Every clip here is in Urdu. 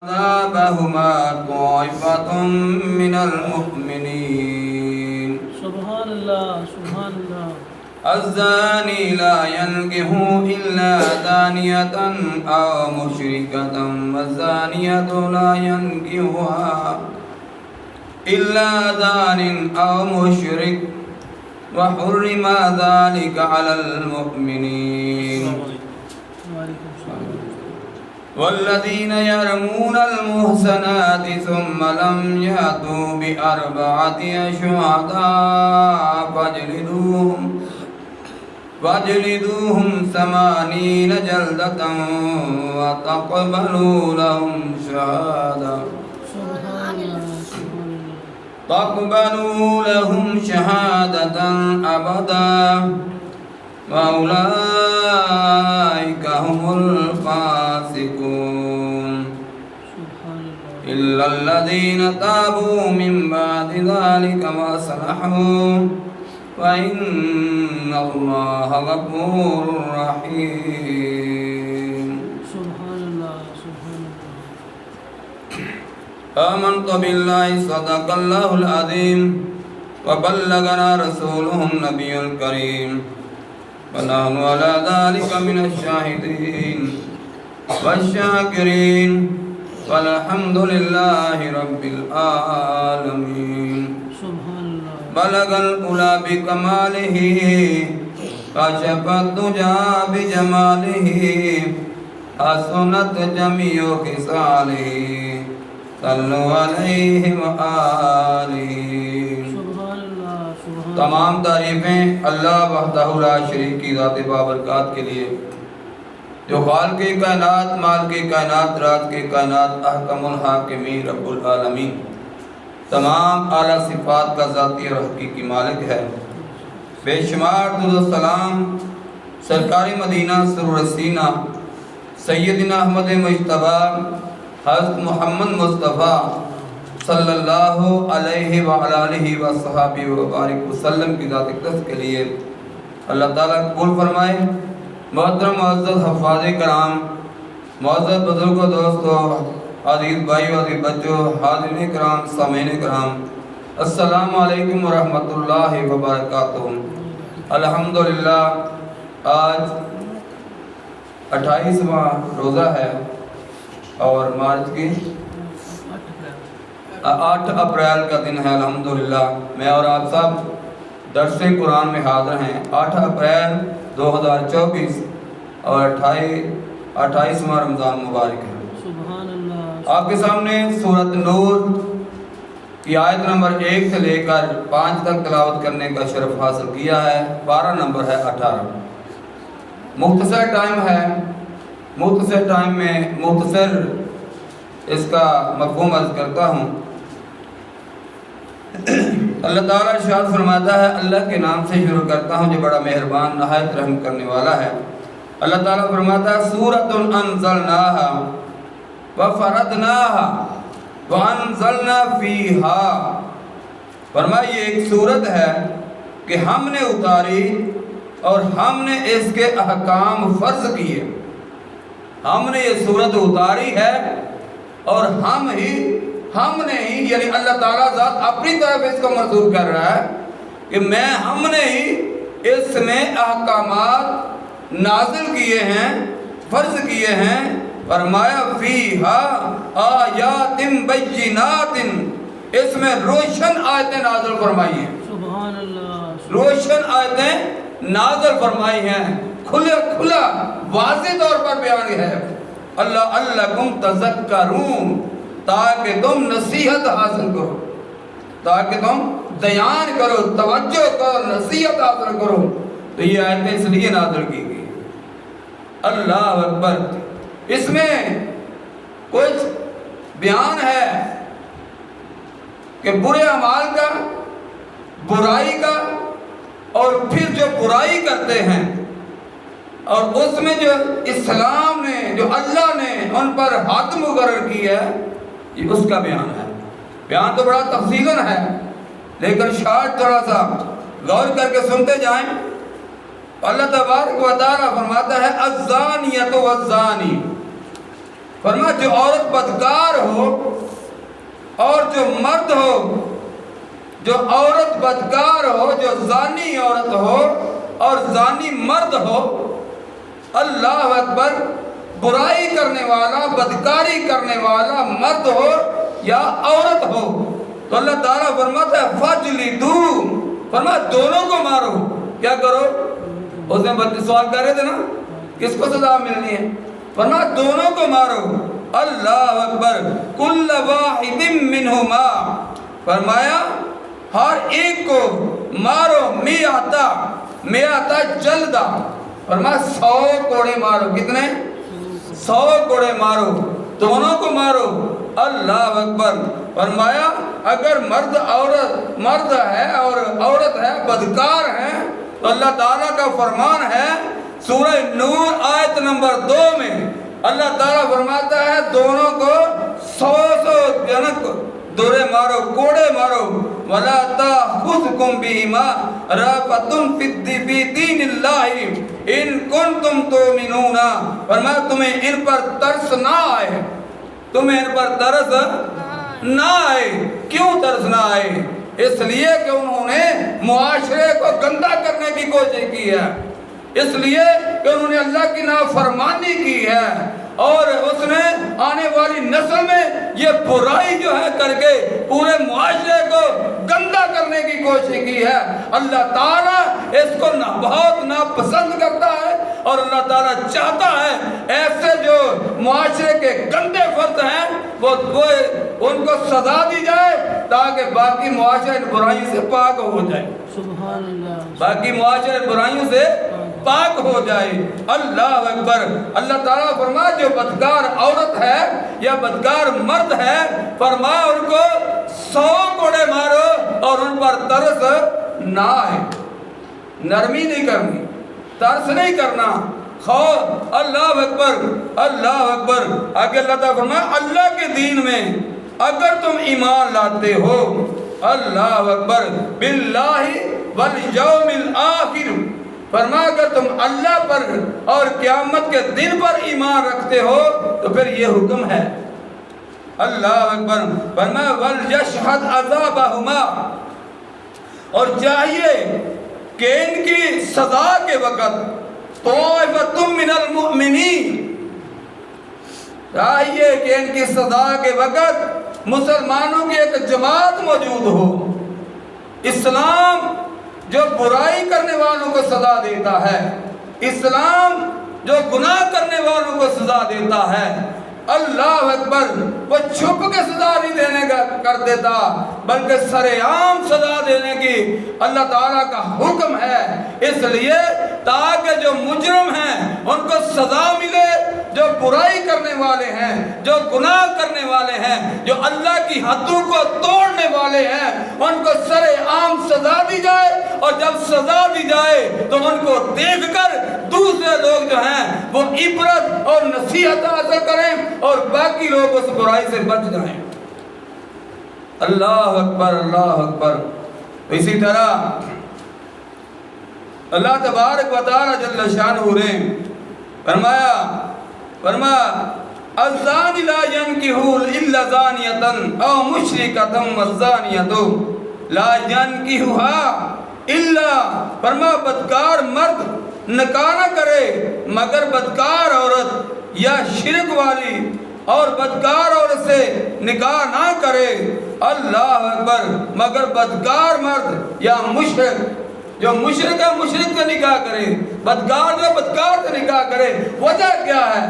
عذابهما طائفة من المؤمنين سبحان اللہ سبحان اللہ الزاني لا ينكح إلا زانية أو مشركة والزانية لا ينكحها إلا زان أو مشرك وحرم ذلك على المؤمنين والذين يرمون المحصنات ثم لم يأتوا بأربعة شهداء فاجلدوهم 80 جلدة وتقبلوا لهم شهادة أبدا وأولئك هم الفاسقون إلا الذين تابوا من بعد ذلك وأصلحوا فإن الله غفور رحيم سبحان اللہ سبحان اللہ آمنت بالله صدق الله العظيم وبلغنا رسوله النبي الكريم ونحن على ذلك من الشاهدين والشاكرين والحمد لله رب العالمين سبحان اللہ بلغ الأولى بكماله كشف الدجى بجماله حسنت جميع خصاله صلوا عليه وآله سبحان اللہ سبحان تمام تعریفیں اللہ وحدہ لا شریک کی ذات بابرکات کے لیے جو خالق کائنات مالک کائنات رات کے کائنات احکم الحاکمین رب العالمین تمام اعلیٰ صفات کا ذاتی اور حقیقی مالک ہے۔ بے شمار درود و سلام سرکار مدینہ سرور سینہ سیدنا احمد مجتبی حضرت محمد مصطفیٰ صلی اللہ علیہ وآلہ وصحبہ وبارک وسلم کی ذات اقدس کے لیے اللہ تعالیٰ قبول فرمائے۔ محترم معزز حفاظ کرام، معزز بزرگوں دوستوں، عزیز بھائی عزیز بچوں، حاضرین کرام، سامعین کرام، السلام علیکم ورحمۃ اللہ وبرکاتہ۔ الحمدللہ آج 28واں روزہ ہے اور مارچ کی 8 اپریل کا دن ہے۔ الحمدللہ میں اور آپ سب درس قرآن میں حاضر ہیں۔ 8 اپریل 2024 اور 28واں رمضان مبارک ہے۔ سبحان اللہ آپ کے سامنے سورۃ نور کی آیت نمبر 1 سے لے کر 5 تک تلاوت کرنے کا شرف حاصل کیا ہے۔ 12 نمبر ہے 18۔ مختصر ٹائم ہے، مختصر ٹائم میں مختصر اس کا مفہوم عرض کرتا ہوں۔ اللہ تعالیٰ ارشاد فرماتا ہے، اللہ کے نام سے شروع کرتا ہوں جو بڑا مہربان نہایت رحم کرنے والا ہے۔ اللہ تعالیٰ فرماتا ہے سورۃ انزلناہا وفرضناہا وانزلنا فیہا، فرمایا یہ ایک سورت ہے کہ ہم نے اتاری اور ہم نے اس کے احکام فرض کیے۔ ہم نے یہ سورت اتاری ہے اور ہم نے ہی یعنی اللہ تعالیٰ ذات اپنی طرف اس کو منسوخ کر رہا ہے کہ ہم نے ہی اس میں احکامات نازل کیے ہیں، فرض کیے ہیں۔ فرمایا فیہا آیات بینات، اس میں روشن آیتیں نازل فرمائی ہیں، سبحان اللہ روشن آیتیں نازل فرمائی ہیں، کھلا واضح طور پر بیان ہے۔ لعلکم تذکرون، تاکہ تم نصیحت حاصل کرو، تاکہ تم دیان کرو، توجہ کرو، نصیحت حاصل کرو۔ تو یہ آیتیں اس لیے نازل کی گئی۔ اللہ اکبر، اس میں کچھ بیان ہے کہ برے اعمال کا، برائی کا، اور پھر جو برائی کرتے ہیں اور اس میں جو اسلام نے، جو اللہ نے ان پر حد مقرر کی ہے، یہ اس کا بیان ہے۔ بیان تو بڑا تفصیلاً ہے لیکن شارٹ تھوڑا سا غور کر کے سنتے جائیں۔ اللہ تبارک و تعالیٰ فرماتا ہے الزانیۃ والزانی، فرما جو عورت بدکار ہو اور جو مرد ہو، جو عورت بدکار ہو، جو زانی عورت ہو اور زانی مرد ہو، اللہ اکبر، برائی کرنے والا، بدکاری کرنے والا مرد ہو یا عورت ہو، تو اللہ تعالیٰ فرماتا ہے فَجْلِدُوا، فرما دونوں کو مارو۔ کیا کرو؟ اس میں سوال کر رہے تھے نا کس کو سزا ملنی ہے؟ فرما دونوں کو مارو۔ اللہ اکبر، کل واحد منہما، فرمایا ہر ایک کو مارو، میاتا جلدہ، فرما 100 کوڑے مارو۔ کتنے؟ 100 کوڑے مارو، دونوں کو مارو۔ اللہ اکبر، فرمایا اگر مرد ہے اور عورت ہے بدکار ہے تو اللہ تعالیٰ کا فرمان ہے سورہ نور آیت نمبر 2 میں اللہ تعالیٰ فرماتا ہے دونوں کو 100 جنک دورے مارو، کوڑے مارو۔ وَلَا تَأْخُذْكُمْ بِهِمَا رَأْفَةٌ فِي دِينِ اللَّهِ إِن كُنتُمْ تُؤْمِنُونَ، فرمایا تمہیں ان پر ترس نہ آئے، تمہیں ان پر ترس نہ آئے۔ کیوں ترس نہ آئے؟ اس لیے کہ انہوں نے معاشرے کو گندا کرنے کی کوشش کی ہے، اس لیے کہ انہوں نے اللہ کی نافرمانی کی ہے اور اس نے آنے والی نسل میں یہ برائی جو ہے کر کے پورے معاشرے کو گندا کرنے کی کوشش کی ہے۔ اللہ تعالیٰ اس کو بہت ناپسند کرتا ہے اور اللہ تعالیٰ چاہتا ہے ایسے جو معاشرے کے گندے فرد ہیں وہ ان کو سزا دی جائے تاکہ باقی معاشرے ان برائیوں سے پاک ہو جائے، سبحان اللہ، باقی معاشرے برائیوں سے پاک ہو جائے۔ اللہ اکبر، اللہ تعالیٰ فرمایا جو بدکار عورت ہے یا بدکار مرد ہے، فرمایا ان کو 100 کوڑے مارو اور ان پر ترس نہ آئے، نرمی نہیں کرنی، ترس نہیں کرنا، خوف۔ اللہ اکبر، اللہ اکبر۔ آگے اللہ تعالیٰ فرمایا اللہ کے دین میں اگر تم ایمان لاتے ہو، اللہ اکبر، باللہ والیوم الآخر، فرمایا اگر تم اللہ پر اور قیامت کے دن پر ایمان رکھتے ہو تو پھر یہ حکم ہے۔ اللہ اکبر، فرمایا وَلْيَشْهَدْ عَذَابَهُمَا، اور چاہیے کہ ان کی سزا کے وقت طائفۃ من المؤمنین، چاہیے کہ ان کی سزا کے وقت مسلمانوں کی ایک جماعت موجود ہو۔ اسلام جو برائی کرنے والوں کو سزا دیتا ہے، اسلام جو گناہ کرنے والوں کو سزا دیتا ہے، اللہ اکبر، وہ چھپ کے سزا نہیں دینے کا کر دیتا بلکہ سر عام سزا دینے کی اللہ تعالیٰ کا حکم ہے، اس لیے تاکہ جو مجرم ہیں ان کو سزا ملے، جو برائی کرنے والے ہیں، جو گناہ کرنے والے ہیں، جو اللہ کی حدوں کو توڑنے والے ہیں، ان کو سر عام سزا دی جائے، اور جب سزا دی جائے تو ان کو دیکھ کر دوسرے لوگ جو ہیں وہ عبرت اور نصیحت حاصل کریں اور باقی لوگ اس برائی سے بچ جائیں۔ اللہ اکبر، اللہ اکبر۔ اسی طرح اللہ تبارک و تعالی جل شانہ نے فرمایا الزانی لا ينکحو الا زانیۃ او مشرکۃ والزانیۃ لا ينکحها الا، فرمایا بدکار مرد نکاح نہ کرے مگر بدکار عورت یا شرک والی، اور بدکار عورت سے نکاح نہ کرے، اللہ اکبر، مگر بدکار مرد یا مشرک، جو مشرک ہے مشرک سے نکاح کرے، بدکار جو بدکار سے نکاح کرے۔ وجہ کیا ہے؟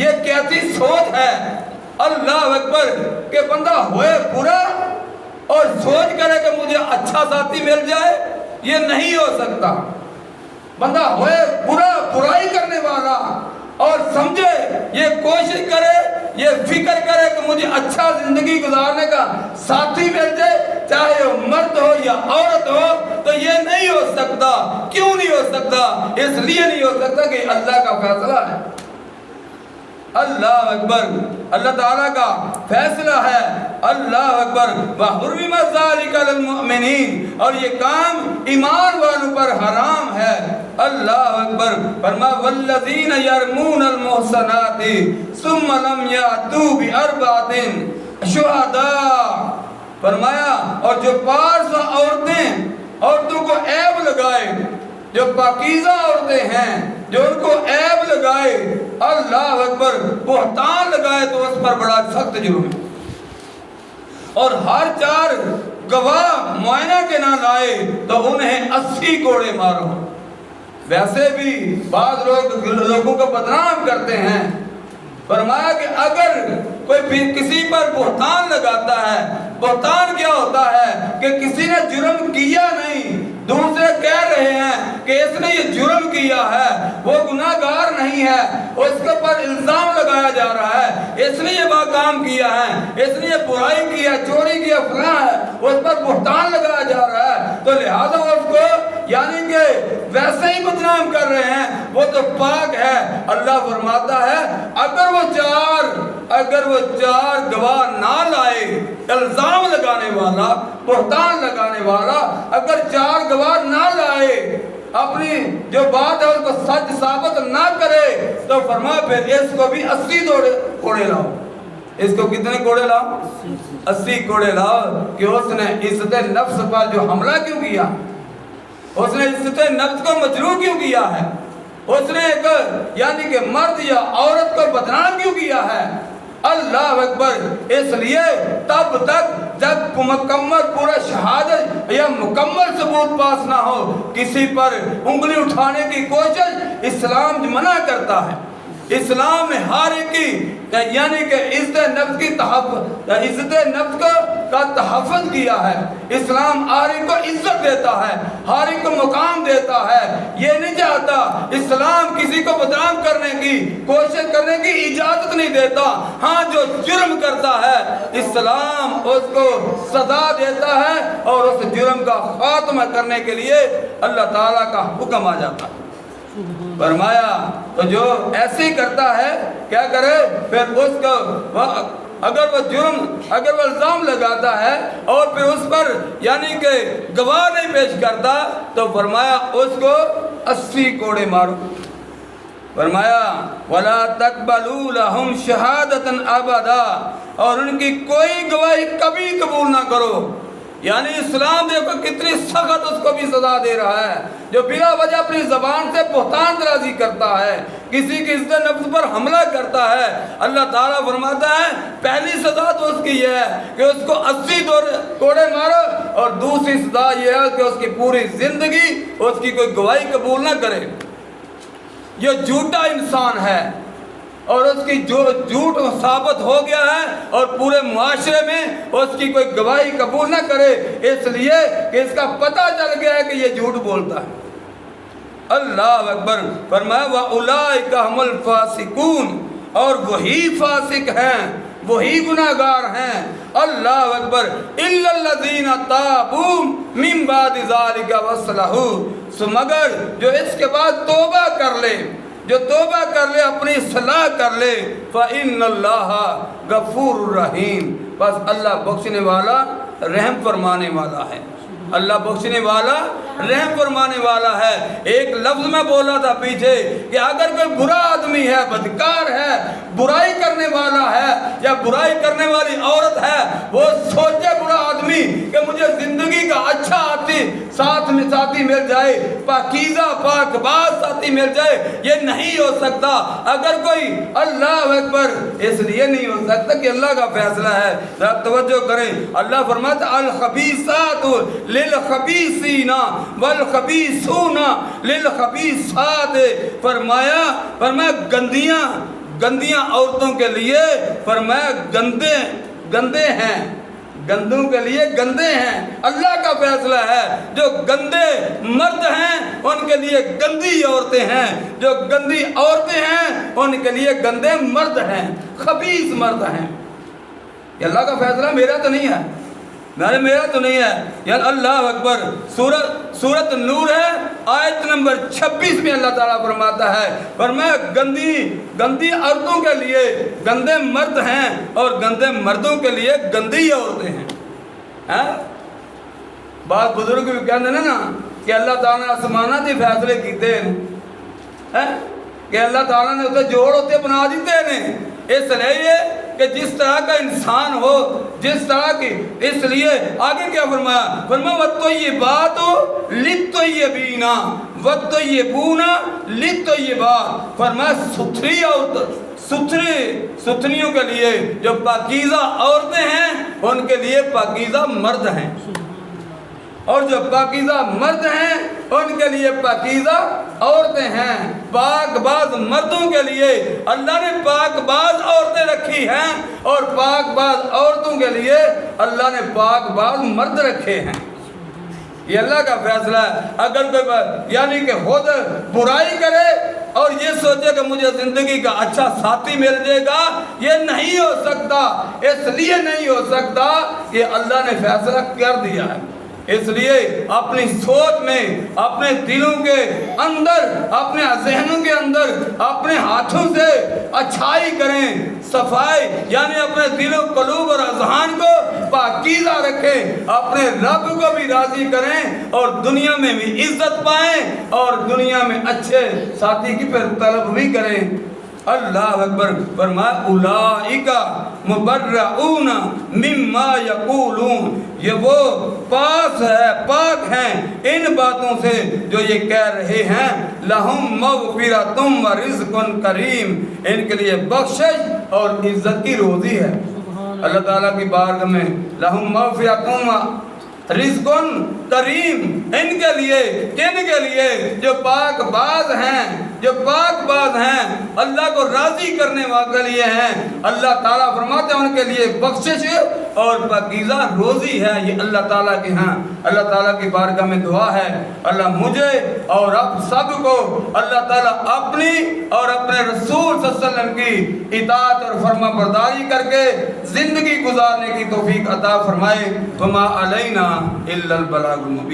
یہ کیسی سوچ ہے، اللہ اکبر، کہ بندہ ہوئے برا اور سوچ کرے کہ مجھے اچھا ساتھی مل جائے، یہ نہیں ہو سکتا۔ بندہ ہوئے برا، برائی کرنے والا، اور سمجھے، یہ کوشش کرے، یہ فکر کرے کہ مجھے اچھا زندگی گزارنے کا ساتھی مل جائے، چاہے وہ مرد ہو یا عورت ہو، تو یہ نہیں ہو سکتا۔ کیوں نہیں ہو سکتا؟ اس لیے نہیں ہو سکتا کہ اللہ کا فیصلہ ہے، اللہ اکبر، اللہ تعالیٰ کا فیصلہ ہے، اللہ اکبر، وَحُرِّمَ ذَلِكَ لِلْمُؤْمِنِينَ، اور یہ کام ایمان والوں پر حرام ہے، اللہ اکبر۔ فرمایا وَالَّذِينَ يَرْمُونَ الْمُحْصَنَاتِ ثُمَّ لَمْ يَأْتُوا بِأَرْبَعَةٍ شُهَدَاءَ، فرمایا اور جو پارسا عورتوں کو عیب لگائے، جو پاکیزہ عورتیں ہیں جو ان کو عیب لگائے، اللہ اکبر، بہتان لگائے تو اس پر بڑا سخت جرم ہے، اور ہر 4 گواہ معائنہ کے نہ لائے تو انہیں 80 کوڑے مارو۔ ویسے بھی بعض لوگوں کو بدنام کرتے ہیں، فرمایا کہ اگر کوئی کسی پر بہتان لگاتا ہے، بہتان کیا ہوتا ہے کہ کسی نے جرم کیا نہیں، دوسرے کہہ رہے ہیں کہ اس نے یہ جرم کیا ہے، وہ گناہگار نہیں ہے، اس کے پر الزام لگایا جا رہا ہے، اس نے یہ کام کیا ہے، اس نے یہ برائی کیا، چوری کیا، فلاں ہے، اس پر بہتان لگایا جا رہا ہے، تو لہذا اس کو یعنی کہ ویسے ہی بدنام کر رہے ہیں، وہ تو پاک ہے۔ اللہ فرماتا ہے اگر وہ 4 گواہ نہ لائے، الزام لگانے والا، بہتان لگانے والا اگر 4 گواہ نہ لائے، اپنی جو بات ہے اس کو سچ ثابت نہ کرے، تو فرمایا پھر اس کو بھی 80 کوڑے لاؤ۔ اس کو کتنے کوڑے لاؤ؟ 80 کوڑے لاؤ، کہ اس نے عزت نفس پر جو حملہ کیوں کیا، اس نے عزت نفس کو مجروح کیوں کیا ہے، اس نے ایک یعنی کہ مرد یا عورت کو بدنام کیوں کیا ہے، اللہ اکبر۔ اس لیے تب تک جب مکمل پورا شہادت یا مکمل ثبوت پاس نہ ہو، کسی پر انگلی اٹھانے کی کوشش اسلام منع کرتا ہے۔ اسلام نے ہر ایک کی یعنی کہ عزت نفس کی کا تحفظ کیا ہے۔ اسلام ہر ایک کو عزت دیتا ہے، ہر ایک کو مقام دیتا ہے، یہ نہیں چاہتا اسلام کسی کو بدنام کرنے کی کوشش کرنے کی اجازت نہیں دیتا۔ ہاں جو جرم کرتا ہے اسلام اس کو سزا دیتا ہے، اور اس جرم کا خاتمہ کرنے کے لیے اللہ تعالیٰ کا حکم آ جاتا ہے۔ فرمایا تو جو ایسے کرتا ہے کیا کرے، پھر اس کو اگر وہ الزام لگاتا ہے اور پھر اس پر یعنی کہ گواہ نہیں پیش کرتا، تو فرمایا اس کو 80 کوڑے مارو۔ فرمایا وَلَا تَقْبَلُوا لَهُمْ شَهَادَةً أَبَدًا، اور ان کی کوئی گواہی کبھی قبول نہ کرو۔ یعنی اسلام دیکھو کتنی سخت اس کو بھی سزا دے رہا ہے، جو بلا وجہ اپنی زبان سے بہتان درازی کرتا ہے، کسی کی عزت نفس پر حملہ کرتا ہے، اللہ تعالیٰ فرماتا ہے پہلی سزا تو اس کی یہ ہے کہ اس کو 80 کوڑے مارو، اور دوسری سزا یہ ہے کہ اس کی پوری زندگی اس کی کوئی گواہی قبول نہ کرے۔ یہ جھوٹا انسان ہے اور اس کی جو جھوٹ ثابت ہو گیا ہے، اور پورے معاشرے میں اس کی کوئی گواہی قبول نہ کرے، اس لیے کہ اس کا پتہ چل گیا ہے کہ یہ جھوٹ بولتا ہے۔ اللہ اکبر۔ فرمایا وَأُولَئِكَ هُمُ الْفَاسِقُونَ، اور وہی فاسق ہیں، وہی گناہگار ہیں، اللہ اکبر، إِلَّا الَّذِينَ تَابُوا مِن بَعْدِ ذَلِكَ وَأَصْلَحُوا، مگر جو اس کے بعد توبہ کر لے، جو توبہ کر لے، اپنی اصلاح کر لے، فَإِنَّ اللَّهَ غَفُورٌ رَحِيمٌ، بس اللہ بخشنے والا، رحم فرمانے والا ہے، اللہ بخشنے والا، رحم فرمانے والا ہے۔ ایک لفظ میں بولا تھا پیچھے کہ اگر کوئی برا آدمی ہے، بدکار ہے، برائی کرنے والا ہے یا برائی کرنے والی عورت ہے، وہ سوچے برا آدمی کہ مجھے زندگی کا اچھا ساتھی مل جائے، پاکیزہ پاک باز ساتھی مل جائے، یہ نہیں ہو سکتا۔ اگر کوئی اللہ اکبر، اس لیے نہیں ہو سکتا کہ اللہ کا فیصلہ ہے۔ ذرا توجہ کریں، اللہ فرماتا الخبیثات للخبیثین والخبیثون للخبیثات، فرمایا گندیاں عورتوں کے لیے، فرمایا گندے ہیں، گندوں کے لیے گندے ہیں۔ اللہ کا فیصلہ ہے جو گندے مرد ہیں ان کے لیے گندی عورتیں ہیں، جو گندی عورتیں ہیں ان کے لیے گندے مرد ہیں، خبیث مرد ہیں۔ یہ اللہ کا فیصلہ میرا تو نہیں ہے، میرا تو نہیں ہے یار. اللہ اکبر. سورت نور ہے آیت نمبر 26 میں اللہ تعالیٰ فرماتا ہے فرمایا گندی عورتوں کے لیے گندے مرد ہیں اور گندے مردوں کے لیے گندی عورتیں ہیں. بعض بزرگ بھی کہتے ہیں نا کہ اللہ تعالیٰ نے آسمانہ دی فیصلے کیتے ہیں کہ اللہ تعالیٰ نے اسے جوڑ ہوتے بنا دیتے ہیں اس لیے کہ جس طرح کا انسان ہو جس طرح کی. اس لیے آگے کیا فرمایا وَالطَّيِّبَاتُ لِلطَّيِّبِينَ وَالطَّيِّبُونَ لِلطَّيِّبَاتِ. فرمایا ستھری عورت ستھریوں کے لیے جو پاکیزہ عورتیں ہیں ان کے لیے پاکیزہ مرد ہیں اور جو پاکیزہ مرد ہیں ان کے لیے پاکیزہ عورتیں ہیں. پاک باز مردوں کے لیے اللہ نے پاک باز عورتیں رکھی ہیں اور پاک باز عورتوں کے لیے اللہ نے پاک باز مرد رکھے ہیں. یہ اللہ کا فیصلہ ہے. اگر کوئی یعنی کہ خود برائی کرے اور یہ سوچے کہ مجھے زندگی کا اچھا ساتھی مل جائے گا, یہ نہیں ہو سکتا. اس لیے نہیں ہو سکتا کہ اللہ نے فیصلہ کر دیا ہے. اس لیے اپنی سوچ میں اپنے دلوں کے اندر اپنے ذہنوں کے اندر اپنے ہاتھوں سے اچھائی کریں, صفائی یعنی اپنے دل و قلوب اور اذہان کو پاکیزہ رکھیں, اپنے رب کو بھی راضی کریں اور دنیا میں بھی عزت پائیں اور دنیا میں اچھے ساتھی کی پھر طلب بھی کریں. اللہ اکبر. فرمایا اولئک مبرؤون مما یقولون. یہ وہ پاک ہیں ان باتوں سے جو یہ کہہ رہے ہیں. لہم مغفرۃ و رزق کریم. ان کے لیے بخشش اور عزت کی روزی ہے. اللہ تعالیٰ کی بارگاہ میں لہم مغفرۃ رزق کریم. ان کے لیے کن کے لیے جو پاک باز ہیں اللہ کو راضی کرنے والے لیے ہیں. اللہ تعالیٰ فرماتے ہیں ان کے لیے بخشش اور پاکیزہ روزی ہے. یہ اللہ تعالیٰ کے ہاں اللہ تعالیٰ کی بارگاہ میں دعا ہے اللہ مجھے اور آپ سب کو اللہ تعالیٰ اپنی اور اپنے رسول صلی اللہ علیہ وسلم کی اطاعت اور فرما برداری کر کے زندگی گزارنے کی توفیق عطا فرمائے. وما علینا الا البلاغ المبین.